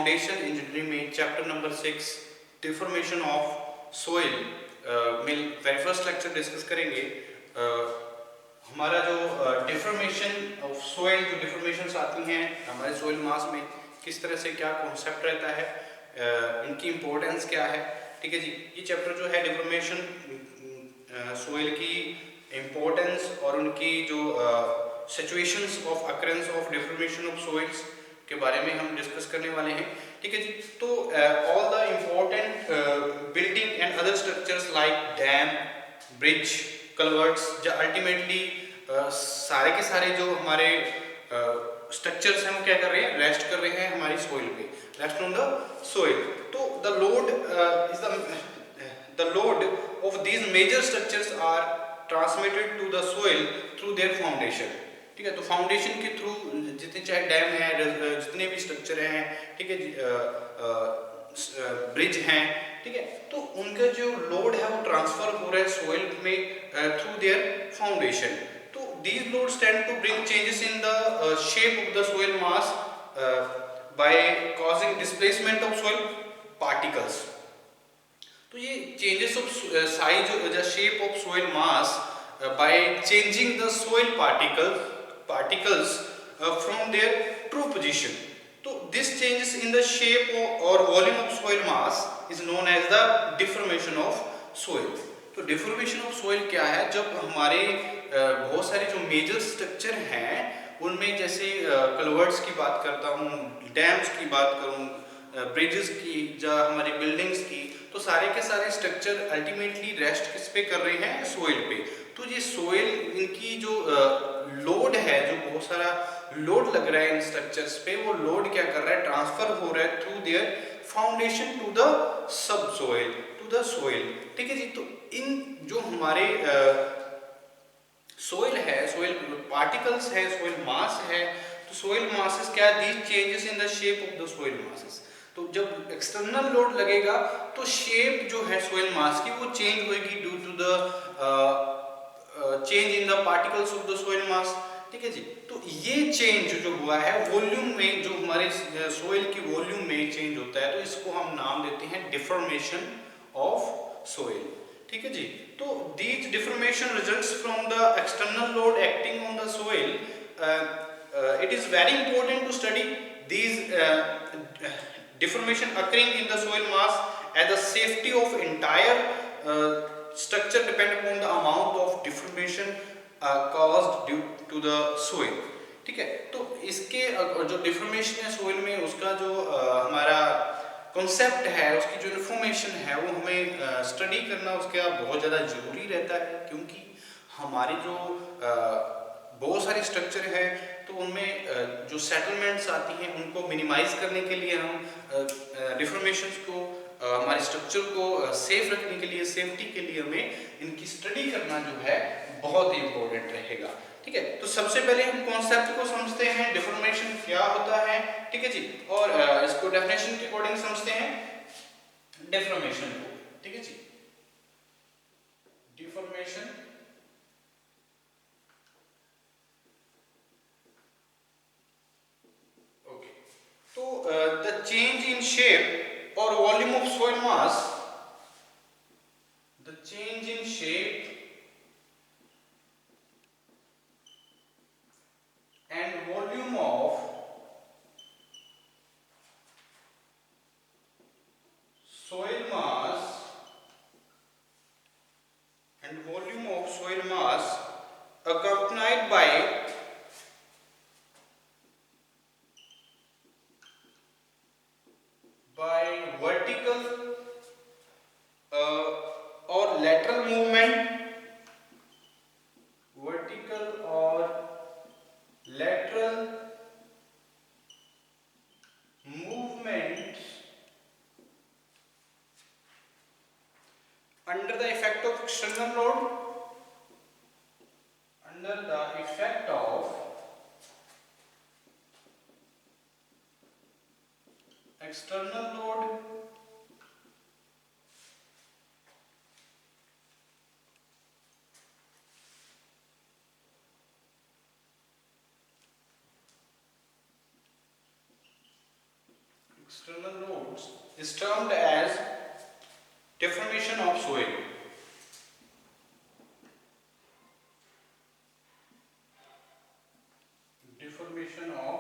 Foundation engineering में chapter number 6 deformation of soil में very first lecture discuss करेंगे। हमारा जो डिफॉर्मेशन ऑफ सोइल, जो डिफॉर्मेशंस आती हैं हमारे सोइल मास में, किस तरह से क्या कॉन्सेप्ट रहता है, इनकी इम्पोर्टेंस क्या है। ठीक है जी, ये चैप्टर जो है डिफॉर्मेशन सोइल की इम्पोर्टेंस और उनकी जो situations of occurrence of deformation of soils के बारे में हम डिस्कस करने वाले हैं। ठीक है जी, तो all the important building and other structures like damn, bridge, culverts, जो अल्टीमेटली सारे के सारे जो हमारे स्ट्रक्चर्स हैं वो क्या कर रहे हैं, रेस्ट कर रहे हैं हमारी सोइल पे, रेस्ट ऑन द सोइल। तो the load is the load of these major structures are transmitted to the soil through their foundation. ठीक है, तो फाउंडेशन के थ्रू जितने चाहे डैम है, जितने भी स्ट्रक्चर हैं, ठीक है, ब्रिज हैं, ठीक है, तो उनका जो लोड है वो ट्रांसफर हो रहा है सोइल में थ्रू देयर फाउंडेशन। तो these loads tend to bring changes in the shape of the soil mass by causing displacement of soil particles. तो ये changes of size or shape of soil mass by changing the soil particles from their true position. तो this changes in the shape or volume of soil mass is known as the deformation of soil. तो deformation of soil क्या है, जब हमारे बहुत सारे जो major structure हैं उनमें, जैसे कलवर्ट्स की बात करता हूँ, डैम्स की बात करूँ, ब्रिजेस की, या हमारी बिल्डिंग्स की, तो सारे के सारे स्ट्रक्चर अल्टीमेटली रेस्ट किस पे कर रहे हैं, सोइल पे। तो ये सोइल, इनकी जो लोड है, जो बहुत सारा लोड लग रहा है इन स्ट्रक्चर्स पे, वो लोड क्या कर रहा है, ट्रांसफर हो रहा है through their foundation to the sub soil, to the soil. ठीक है जी, तो इन जो हमारे सोइल है, सोइल पार्टिकल्स है, सोइल मास है, तो सोइल मासेस क्या, these changes in the shape of the soil masses. तो जब एक्सटर्नल लोड लगेगा तो शेप जो है सोइल मास की वो चेंज होगी due to the change in the particles of the soil mass. ठीक है जी, तो ये चेंज जो हुआ है वॉल्यूम में, जो हमारे सोइल की वॉल्यूम में चेंज होता है, तो इसको हम नाम देते हैं डिफॉर्मेशन ऑफ सोइल। ठीक है जी, तो these deformation results from the external load acting on the soil. It is very important to study these deformation occurring in the soil mass, as the safety of entire structure depend upon the amount of deformation caused due to the soil. ठीक है, तो इसके जो deformation है soil में, उसका जो हमारा कॉन्सेप्ट है, उसकी जो इन्फॉर्मेशन है वो हमें स्टडी करना उसका बहुत ज़्यादा ज़रूरी रहता है, क्योंकि हमारे जो बहुत सारे स्ट्रक्चर है तो उनमें जो सेटलमेंट्स आती हैं उनको मिनिमाइज करने के लिए हम डिफॉर्मेशंस को, हमारे स्ट्रक्चर को सेफ रखने के लिए, सेफ्टी के लिए हमें इनकी स्टडी करना जो है बहुत ही इम्पोर्टेंट रहेगा। ठीक है, तो सबसे पहले हम कॉन्सेप्ट को समझते हैं, डिफॉर्मेशन क्या होता है। ठीक है जी, और इसको डेफिनेशन के अकॉर्डिंग समझते हैं डिफॉर्मेशन को। ठीक है जी, डिफॉर्मेशन ओके, तो द चेंज इन शेप और volume of soil mass, the change in shape and volume of soil mass and volume of soil mass accompanied by vertical or lateral movement, vertical or lateral movement under the effect of external load, under the effect of external load external loads is termed as deformation of soil. Deformation of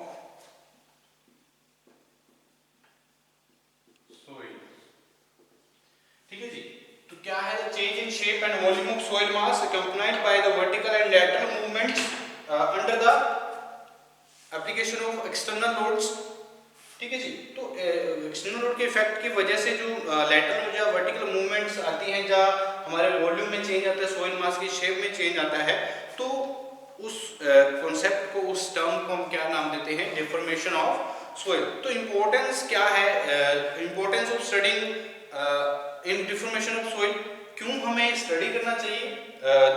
soil. ठीक है जी. तो क्या है? Change in shape and volume of soil mass accompanied by the vertical and lateral movements under the application of external loads. ठीक है जी. तो एक्सटर्नल लोड के इफेक्ट की वजह से जो लैटरल या वर्टिकल मूवमेंट्स आती हैं, जहाँ हमारे वॉल्यूम में चेंज आता है, सोइल मास की शेप में चेंज आता है, तो उस कॉन्सेप्ट को, उस टर्म को हम क्या नाम देते हैं? Deformation of soil. तो इम्पोर्टेंस क्या है? Importance of studying in deformation of soil. क्यों हमें स्टडी करना चाहिए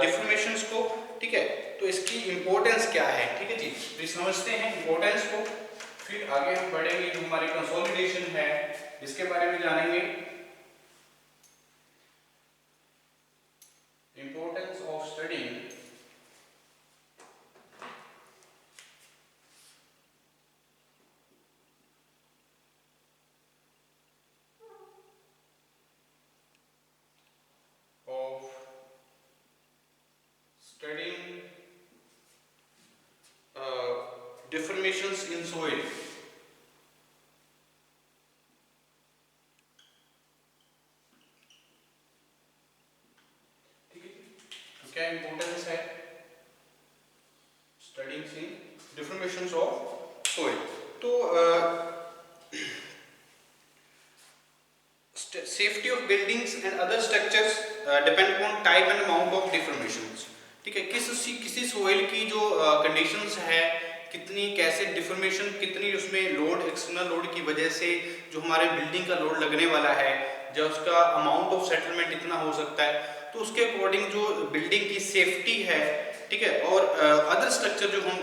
डिफॉर्मेशंस को? ठीक है, तो इसकी इम्पोर्टेंस क्या है? ठीक है जी. तो समझते हैं इम्पोर्टेंस को, फिर आगे हम बढ़ेंगे. जो हमारी कंसोलिडेशन है इसके बारे में जानेंगे. Importance of studying deformations in soil. ठीक है, तो क्या इंपॉर्टेंस है studying in deformations of soil? तो safety of buildings and other structures depend upon type and amount of deformations. ठीक है, किसी सोइल की जो कंडीशंस है, कितनी कैसे डिफॉर्मेशन, कितनी उसमें लोड, एक्सटर्नल लोड की वजह से जो हमारे बिल्डिंग का लोड लगने वाला है, जब उसका अमाउंट ऑफ सेटलमेंट इतना हो सकता है, तो उसके अकॉर्डिंग जो बिल्डिंग की सेफ्टी है, ठीक है, और अदर स्ट्रक्चर जो हम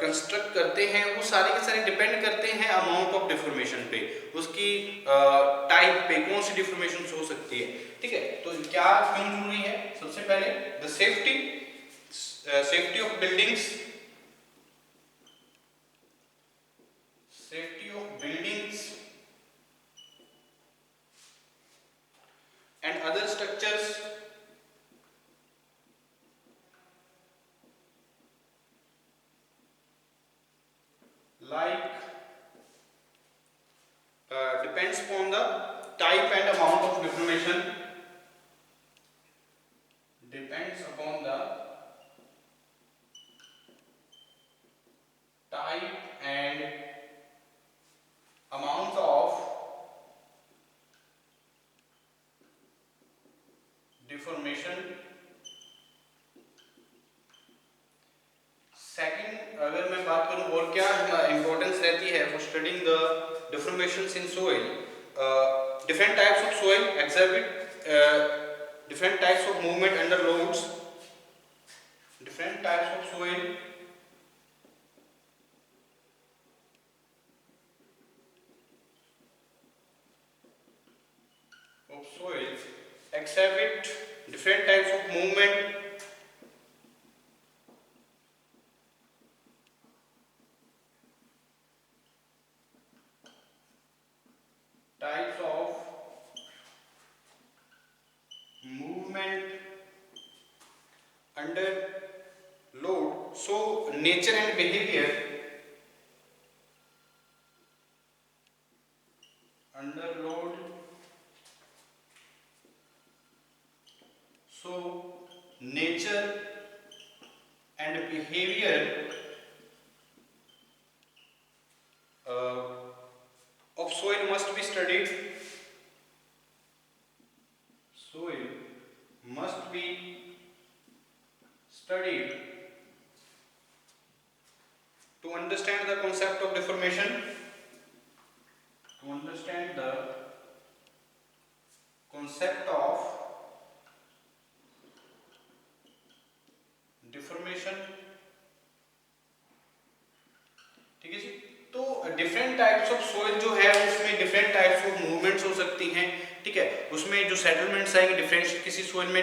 कंस्ट्रक्ट करते हैं, वो सारे के सारे डिपेंड करते हैं अमाउंट ऑफ डिफॉर्मेशन पे, उसकी टाइप पे, कौन सी डिफॉर्मेशन हो सकती है. ठीक है, तो क्या क्यों जरूरी है? सबसे पहले the safety of buildings, safety of buildings and other structures like depends upon the type and amount of deformation, depends upon the type and amount of deformation. Second, अगर मैं बात करूं और क्या इंपॉर्टेंस रहती है for studying the deformations in soil, different types of soil exhibit different types of movement under loads, different types of soil exhibit different types of movement, types of movement under load. So nature and behavior under load. So nature and behavior of soil must be studied. Soil must be studied to understand the concept of deformation. To understand the concept of deformation. ठीक है जी. तो different types of soil जो है उसमें different types of movements हो सकती हैं. ठीक है, उसमें जो सेटलमेंट्स आएंगे डिफरेंट, किसी सोइल में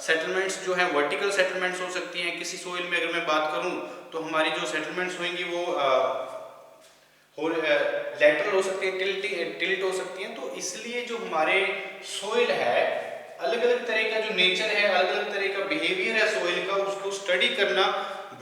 सेटलमेंट्स जो है वर्टिकल सेटलमेंट्स हो सकती हैं. किसी सोइल में अगर मैं बात करूं तो हमारी जो सेटलमेंट्स होंगी वो लेटरल हो सकती है, टिल्ट हो सकती है। तो इसलिए जो हमारे सोइल है, अलग अलग तरह का जो नेचर है, अलग अलग तरह का बिहेवियर है सोइल का, उसको स्टडी करना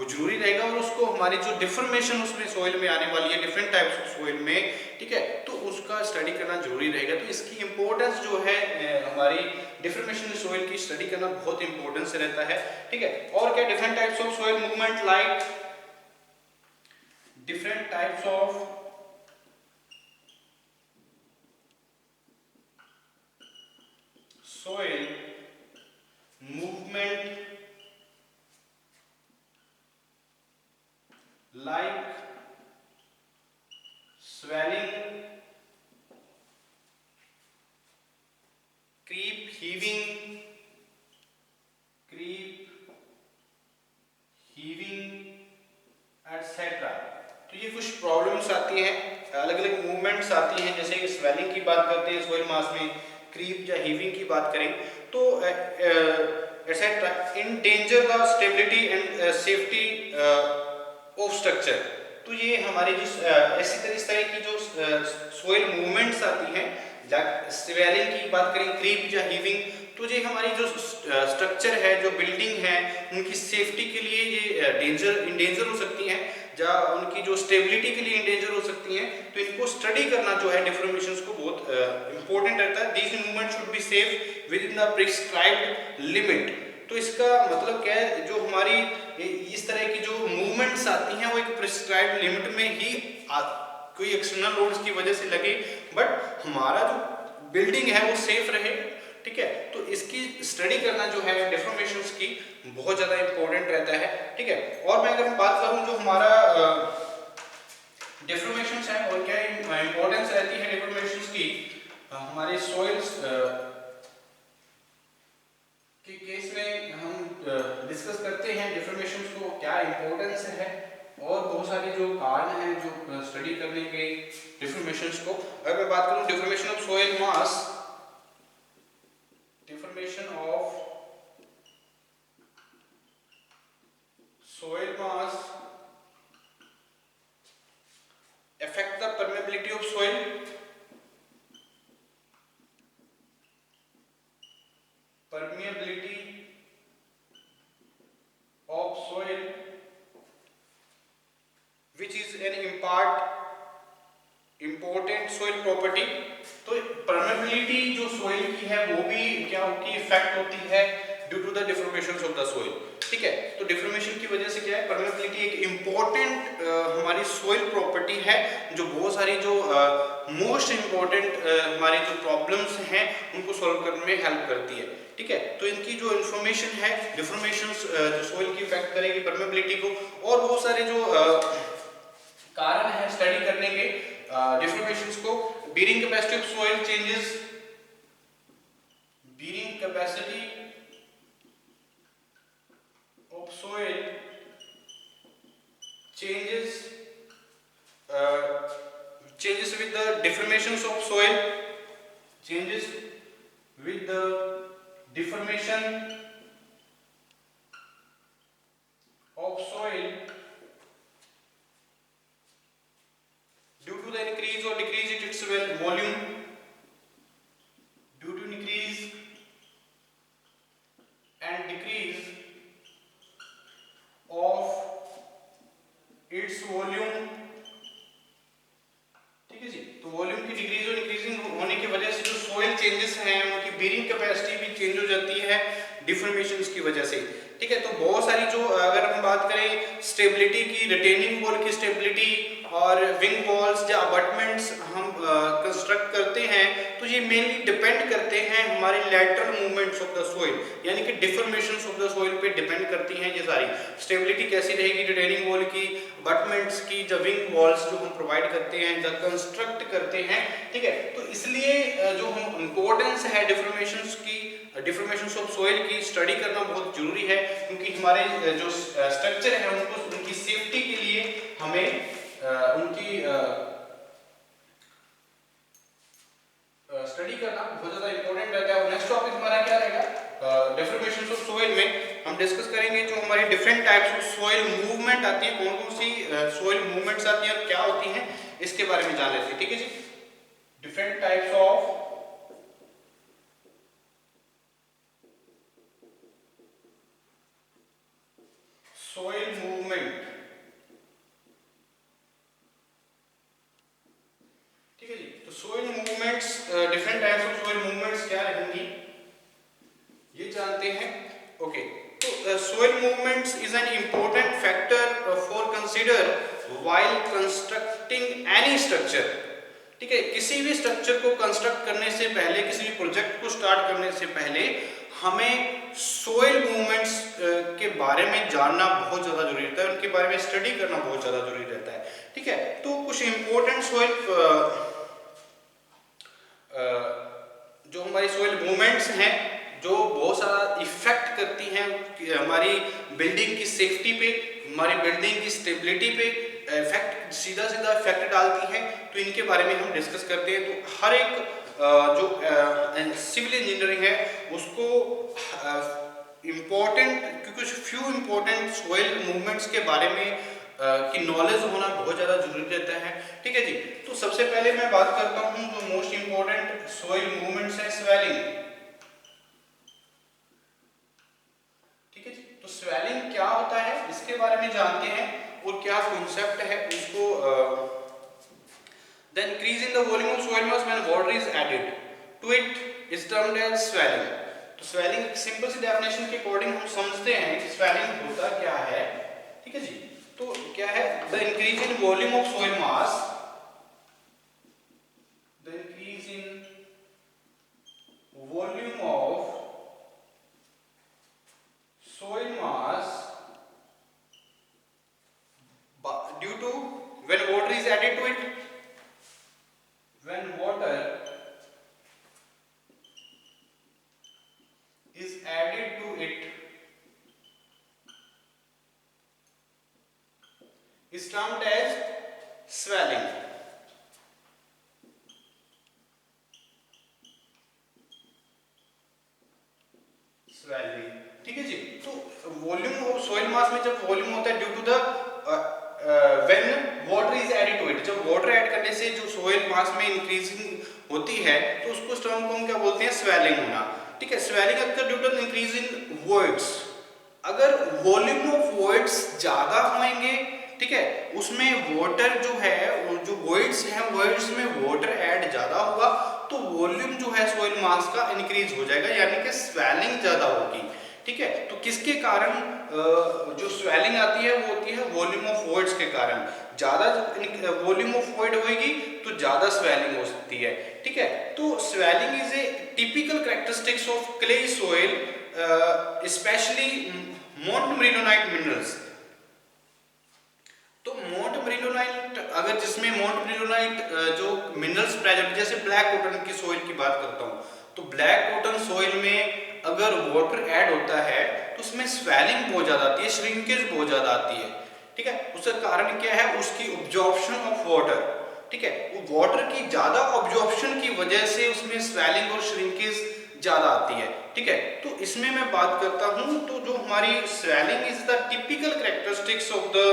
जरूरी रहेगा। और उसको हमारी जो डिफॉर्मेशन उसमें सोइल में आने वाली है, डिफरेंट टाइप्स ऑफ सोइल में, ठीक है, तो उसका स्टडी करना जरूरी रहेगा। तो इसकी इंपॉर्टेंस जो है हमारी डिफॉर्मेशन सोइल की स्टडी करना बहुत इंपॉर्टेंस रहता है, ठीक है। और क्या different types of soil movement, like different types of soil movement like swelling, creep, heaving, etc. तो ये कुछ प्रॉब्लम्स आती हैं, अलग अलग मूवमेंट्स आती हैं। जैसे स्वेलिंग की बात करते हैं सोइल मास में, क्रीप या हीविंग की बात करें तो etcetera in danger the stability and safety of structure. तो ये हमारी जो इस तरह की जो सोइल मूवमेंट्स आती हैं, स्वेलिंग की बात करें, क्रीप या हीविंग, तो ये हमारी जो स्ट्रक्चर है, जो बिल्डिंग है, उनकी सेफ्टी के लिए ये इंडेंजर हो सकती हैं, या उनकी जो स्टेबिलिटी के लिए इंडेंजर हो सकती हैं। तो इनको स्टडी करना जो है डिफॉर्मेशंस को बहुत इंपॉर्टेंट रहता है। These movement should be safe with in the prescribed limit. तो इसका मतलब क्या है, जो हमारी इस तरह की जो मूवमेंट्स आती हैं वो एक प्रिस्क्राइब्ड लिमिट में ही कोई एक्सटर्नल लोड्स की वजह से लगे, बट हमारा जो बिल्डिंग है वो सेफ रहे, ठीक है। तो इसकी स्टडी करना जो है डिफॉर्मेशंस की बहुत ज़्यादा इंपॉर्टेंट रहता है, ठीक है। और मैं अगर बात करूं जो हमारा डिफॉर्मेशंस है और क्या इंपॉर्टेंस रहती है डिफॉर्मेशंस की हमारे सॉइल्स के केस में, हम डिस्कस करते हैं डिफॉर्मेशंस को, क्या इंपॉर्टेंस है और बहुत सारे जो कारण हैं जो स्टडी करने के डिफॉर्मेशंस को। अगर मैं बात करूं deformation of soil mass, deformation of soil mass affect the permeability of soil, permeability of soil, which is an important soil property। तो परमेबिलिटी जो सोइल की है वो भी क्या होती है, इफेक्ट होती है due to the deformations of the soil, ठीक है। तो डिफॉर्मेशन की वजह से क्या है, परमेबिलिटी एक इंपॉर्टेंट हमारी सोइल प्रॉपर्टी है, जो बहुत सारी जो मोस्ट इंपॉर्टेंट हमारी जो प्रॉब्लम्स हैं उनको सॉल्व करने में हेल्प करती है, ठीक है। तो इनकी जो इंफॉर्मेशन है, डिफॉर्मेशंस जो सोइल की इफेक्ट करेगी परमेबिलिटी को, और बहुत सारे जो कारण है स्टडी करने के डिफॉर्मेशंस को। bearing capacity of soil changes, bearing capacity of soil changes changes with the deformations of soil, changes with the deformation of soil due to the increase or decrease in its volume, due to increase and decrease of its volume, ठीक है जी। तो volume की decrease और increasing होने की वजह से जो सोइल चेंजेस हैं उनकी बीरिंग कैपेसिटी भी चेंज हो जाती है डिफॉर्मेशंस की वजह से, ठीक है। तो बहुत सारी जो अगर हम बात करें स्टेबिलिटी की, रिटेनिंग वॉल की स्टेबिलिटी और विंग वॉल्स या अबटमेंट्स हम कंस्ट्रक्ट करते हैं, तो ये मेनली डिपेंड करते हैं हमारे lateral movements of the soil, यानी कि डिफॉर्मेशंस ऑफ द सोइल पे डिपेंड करती हैं ये सारी। स्टेबिलिटी कैसी रहेगी रिटेनिंग वॉल की, अबटमेंट्स की, जो विंग वॉल्स जो हम प्रोवाइड करते हैं, जो कंस्ट्रक्ट करते हैं, ठीक है। तो इसलिए जो हम इंपॉर्टेंस है डिफॉर्मेशंस की, डिफॉर्मेशंस ऑफ सोइल की स्टडी करना बहुत जरूरी है, क्योंकि हमारे जो स्ट्रक्चर है उनको उनकी सेफ्टी के लिए हमें उनकी स्टडी करना बहुत ज्यादा इंपॉर्टेंट रहता है। और नेक्स्ट टॉपिक हमारा क्या रहेगा, डिफॉर्मेशंस ऑफ सोइल में हम डिस्कस करेंगे जो हमारी different types of soil movement आती है, कौन कौन सी सोइल मूवमेंट्स आती हैं और क्या होती हैं, इसके बारे में जान लेते हैं, ठीक है जी। Different types of soil movement, ठीक है जी। तो soil movements, different types of soil movements क्या रहेंगी ये जानते हैं। ओके, तो soil movements is an important factor for consider while constructing any structure, ठीक है। किसी भी स्ट्रक्चर को कंस्ट्रक्ट करने से पहले, किसी भी प्रोजेक्ट को स्टार्ट करने से पहले हमें सोइल मूवमेंट्स के बारे में जानना बहुत ज़्यादा जरूरी रहता है, उनके बारे में स्टडी करना बहुत ज़्यादा जरूरी रहता है, ठीक है। तो कुछ इंपॉर्टेंट सोइल जो हमारी सोइल मूवमेंट्स हैं जो बहुत सारा इफेक्ट करती हैं हमारी बिल्डिंग की सेफ्टी पे, हमारी बिल्डिंग की स्टेबिलिटी पे इफेक्ट, सीधा सीधा इफेक्ट डालती हैं, तो इनके बारे में हम डिस्कस करते हैं। तो हर एक जो सिविल इंजीनियरिंग है उसको इम्पोर्टेंट, कुछ फ्यू इम्पोर्टेंट सोइल मूवमेंट्स के बारे में की नॉलेज होना बहुत ज़्यादा जरूरी रहता है, ठीक है जी। तो सबसे पहले मैं बात करता हूँ जो मोस्ट इम्पोर्टेंट सोइल मूवमेंट्स है, स्वेलिंग, ठीक है जी। तो स्वेलिंग क्या होता है इसके बारे में जानते हैं और क्या कॉन्सेप्ट है उसको। The increase in the volume of soil mass when water is added to it is termed as swelling। तो swelling एक सिंपल सी डेफिनेशन के अकॉर्डिंग हम समझते हैं कि swelling होता क्या है, ठीक है जी। तो क्या है, the increase in volume of soil mass, the increase in volume of soil mass due to when water is added to it, when water is added to it is termed as swelling। swelling, ठीक है जी। तो volume of soil मास में जब volume होता है due to the when water is added to it, जब water add करने से जो सोइल मास में इंक्रीजिंग होती है तो उसको उस टर्म को हम क्या बोलते हैं, स्वेलिंग होना, ठीक है। स्वेलिंग अगर due to increase in voids, अगर वॉल्यूम ऑफ वॉइड्स ज्यादा होंगे, ठीक है, उसमें वाटर जो है, जो वॉइड्स हैं वॉइड्स में वाटर ऐड ज्यादा होगा तो वॉल्यूम जो है सोइल मास का इंक्रीज हो जाएगा, यानी कि स्वेलिंग ज्यादा होगी, ठीक है। तो किसके कारण जो स्वेलिंग आती है वो होती है वॉल्यूम ऑफ वॉइड्स के कारण। ज्यादा वॉल्यूम ऑफ वॉइड होगी तो ज्यादा स्वेलिंग हो सकती है, ठीक है। तो swelling is a typical characteristics of clay soil specially montmorillonite minerals. तो मोंटमरीलोनाइट, अगर जिसमें मोंटमरीलोनाइट जो मिनरल्स प्रेजेंट, जैसे ब्लैक कॉटन की सोइल की बात करता हूँ, तो ब्लैक कॉटन सोइल में अगर वाटर ऐड होता है तो उसमें स्वेलिंग बहुत ज्यादा आती है, श्रिंकेज बहुत ज्यादा आती है, ठीक है। उसका कारण क्या है, उसकी ऑब्जॉर्प्शन ऑफ वाटर, ठीक है, वो वाटर की ज्यादा ऑब्जॉर्प्शन की वजह से उसमें स्वेलिंग और श्रिंकेज ज्यादा आती है, ठीक है। तो इसमें मैं बात करता हूं तो जो हमारी swelling is the typical characteristics of the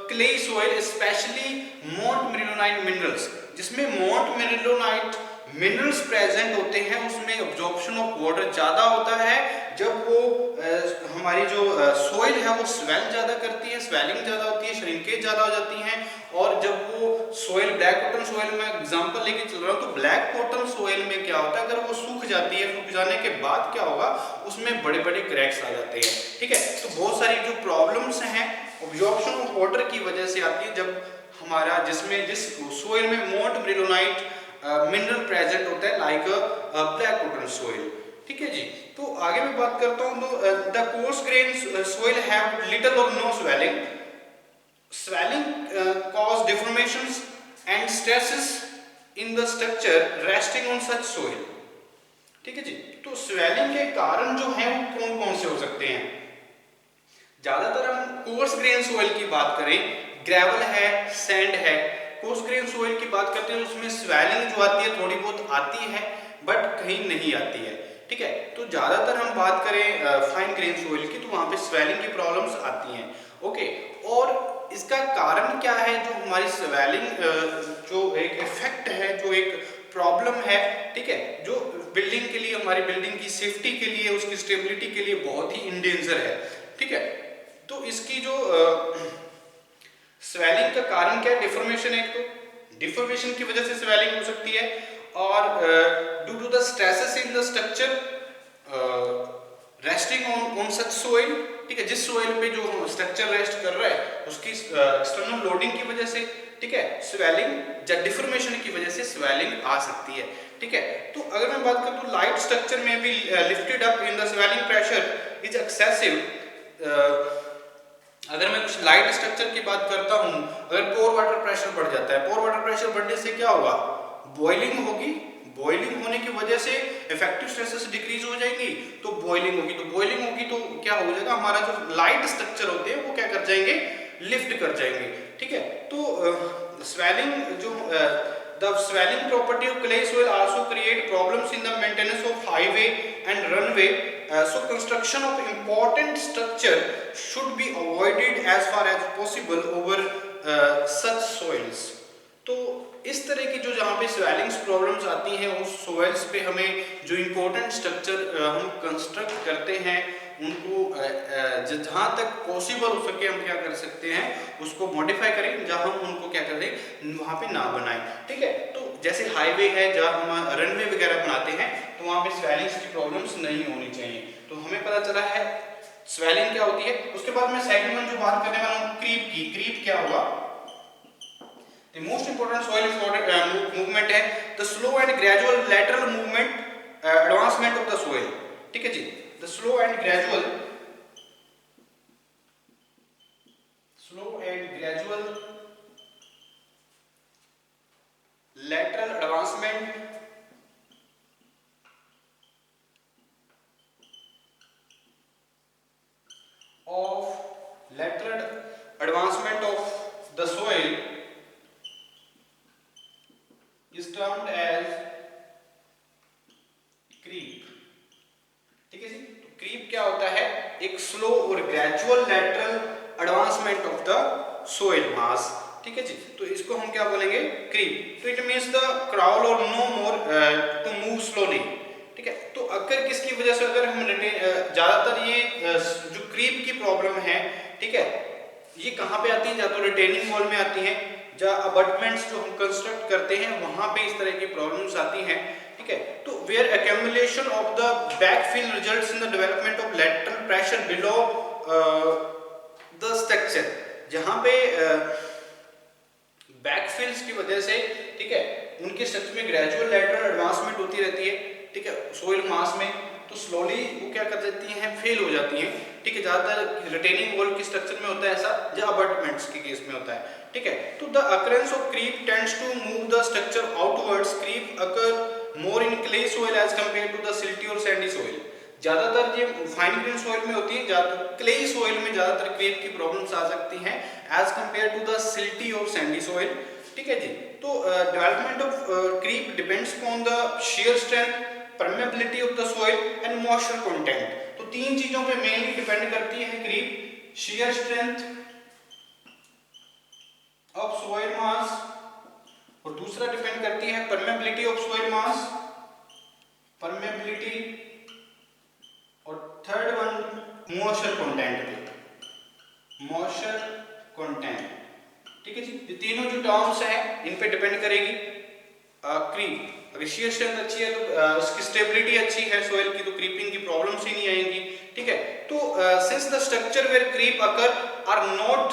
clay soil specially montmorillonite minerals, जिसमें मोंटमरीलोनाइट मिनरल्स प्रेजेंट होते हैं, उसमें ऑब्जॉर्प्शन ऑफ वाटर ज्यादा होता है। जब वो हमारी जो सोइल है वो स्वेल ज्यादा करती है, स्वेलिंग ज्यादा होती है, श्रिंकेज ज्यादा हो जाती है। और जब वो सोइल, ब्लैक कॉटन सोइल में एग्जांपल लेके चल रहा हूँ, तो ब्लैक कॉटन सोइल में क्या होता है, अगर वो सूख जाती है, सूख जाने के बाद क्या होगा, उसमें बड़े बड़े क्रैक्स आ जाते हैं, ठीक है। तो बहुत सारी जो प्रॉब्लम्स हैं ऑब्जॉर्प्शन ऑफ वाटर की वजह से आती है, जब हमारा जिस सोइल में मोंटमरीलोनाइट मिनरल प्रेजेंट होता है लाइक ब्लैक कॉटन सोइल, ठीक है जी। तो आगे मैं बात करता हूँ, तो the coarse grain soil have little or no swelling, swelling cause deformations and stresses in the structure resting on such soil, ठीक है जी। तो स्वेलिंग के कारण जो है वो कौन कौन से हो सकते हैं, ज्यादातर हम कोर्स ग्रेन सोइल की बात करें, ग्रेवल है, सैंड है, कोर्स ग्रेन सोइल की बात करते हैं, उसमें स्वेलिंग जो आती है थोड़ी बहुत आती है बट कहीं नहीं आती है, ठीक है। तो ज्यादातर हम बात करें फाइन ग्रेन सोइल की, तो वहां पे स्वेलिंग की प्रॉब्लम्स आती हैं, ओके। और इसका कारण क्या है, जो हमारी स्वेलिंग जो एक इफेक्ट है, जो एक प्रॉब्लम है, ठीक है, जो बिल्डिंग के लिए, हमारी बिल्डिंग की सेफ्टी के लिए, उसकी स्टेबिलिटी के लिए बहुत ही इन डेंजर है, ठीक है। तो इसकी जो स्वेलिंग का कारण क्या है, डिफॉर्मेशन है। एक तो डिफॉर्मेशन की वजह से स्वेलिंग हो सकती है, और due to the stresses in the structure resting on such soil, ठीक है, जिस सोइल पे जो स्ट्रक्चर रेस्ट कर रहा है उसकी एक्सटर्नल लोडिंग की वजह से, ठीक है, स्वेलिंग या डिफॉर्मेशन की वजह से स्वेलिंग आ सकती है, ठीक है। तो अगर मैं बात करूं तो लाइट स्ट्रक्चर में भी lifted up in the swelling pressure is excessive. अगर मैं कुछ लाइट स्ट्रक्चर की बात करता हूं, अगर पोर वाटर प्रेशर बढ़ जाता है, पोर वाटर प्रेशर बढ़ने से क्या होगा, बॉइलिंग होगी, बॉइलिंग होने की वजह से इफेक्टिव स्ट्रेसेस डिक्रीज हो जाएंगी, तो बॉइलिंग होगी, तो बॉइलिंग होगी तो क्या हो जाएगा, हमारा जो लाइट स्ट्रक्चर होते हैं वो क्या कर जाएंगे, लिफ्ट कर जाएंगे, ठीक है। तो स्वेलिंग जो the swelling property of clay soil also create problems in the maintenance of highway and runway, so construction of important structure should be avoided as far as possible over such soils। तो इस तरह की जो जहाँ पे swellings problems आती हैं उस सोइल्स पे हमें जो इम्पोर्टेंट स्ट्रक्चर हम कंस्ट्रक्ट करते हैं उनको जहाँ तक पॉसिबल हो सके हम क्या कर सकते हैं, उसको मॉडिफाई करें, जहाँ हम उनको क्या करें, वहाँ पे ना बनाएं, ठीक है। तो जैसे हाईवे है, जहाँ हम रनवे वगैरह बनाते हैं, तो वहाँ पे स्वेलिंग्स की प्रॉब्लम्स नहीं होनी चाहिए। तो हमें पता चला है स्वेलिंग क्या होती है। उसके बाद मैं सेकंड वन जो बात करने वाला हूँ क्रीप की। क्रीप क्या हुआ, the most important soil movement है the slow and gradual lateral movement advancement of the soil, ठीक है जी। The slow and gradual lateral advancement of the soil is termed as creep, ठीक है जी। तो क्रीप क्या होता है, एक स्लो और gradual lateral advancement of the soil mass, ठीक है जी। तो इसको हम क्या बोलेंगे, क्रीप। तो इट मींस द क्राउल और no more to move slowly, ठीक है। तो अगर किसकी वजह से, अगर हम ज्यादातर ये जो क्रीप की प्रॉब्लम है, ठीक है, ये कहाँ पे आती है, या तो रिटेनिंग वॉल में आती है, या अबटमेंट्स जो हम कंस्ट्रक्ट करते हैं वहां पे इस तरह की प्रॉब्लम्स आती हैं, ठीक है। तो where accumulation of the backfill results in the development of lateral pressure below the structure, जहां पे बैकफिल्स की वजह से, ठीक है, उनके स्ट्रक्चर में ग्रेजुअल लैटरल एडवांसमेंट होती रहती है, ठीक है, सोइल मास में, तो स्लोली वो क्या कर देती हैं, फेल हो जाती हैं, ठीक है। ज्यादातर रिटेनिंग वॉल के स्ट्रक्चर में होता है ऐसा, या अबटमेंट्स के केस में होता है, ठीक है। तो the occurrence of creep tends to move the structure outwards. Creep occur more in clay soil as compare to the silty और सैंडी सोइल। ज्यादातर ये फाइन ग्रेन सोइल में होती है, ज्यादातर क्ले सोइल में ज्यादातर क्रीप की प्रॉब्लम्स आ सकती हैं as compare to the silty और सैंडी सोइल, ठीक है जी। तो development of creep depends upon the shear strength, permeability of the soil and moisture content। तो तीन चीजों पे मेनली डिपेंड करती है creep, shear strength of soil mass, और दूसरा डिपेंड करती है permeability of soil mass, permeability, और थर्ड वन moisture content पे, moisture content, ठीक है जी। ये तीनों जो टर्म्स हैं इन पे डिपेंड करेगी क्रीप। अगर shear strength अच्छी है तो उसकी स्टेबिलिटी अच्छी है सोइल की, तो क्रीपिंग की प्रॉब्लम्स ही नहीं आएंगी, ठीक है। तो since the structure where creep occur are not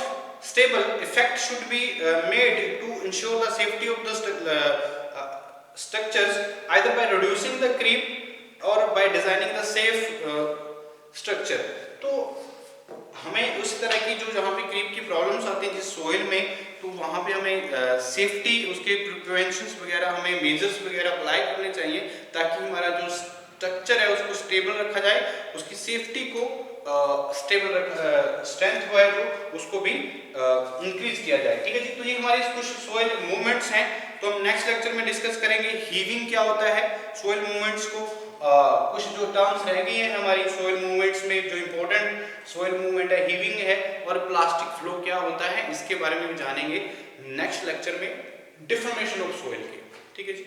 stable, effect should be made to ensure the safety of the structures either by reducing the creep or by designing the safe structure। तो हमें उस तरह की जो जहाँ पे creep की problems आती हैं जिस सोइल में, तो वहाँ पे हमें सेफ्टी, उसके प्रिवेंशंस वगैरह, हमें मेजर्स वगैरह अप्लाई करने चाहिए ताकि हमारा जो स्ट्रक्चर है उसको स्टेबल रखा जाए, उसकी सेफ्टी को स्ट्रेंथ जो है जो उसको भी इंक्रीज किया जाए, ठीक है जी। तो ये हमारे कुछ सोइल मूवमेंट्स हैं तो हम नेक्स्ट लेक्चर में डिस्कस करेंगे हीविंग क्या होता है, सोइल मूवमेंट्स को कुछ जो टर्म्स रह गई हैं हमारी सोइल मूवमेंट्स में, जो इंपॉर्टेंट सोइल मूवमेंट है हीविंग है, और प्लास्टिक फ्लो क्या होता है इसके बारे में भी जानेंगे नेक्स्ट लेक्चर में डिफॉर्मेशन ऑफ सोइल के। ठीक है जी।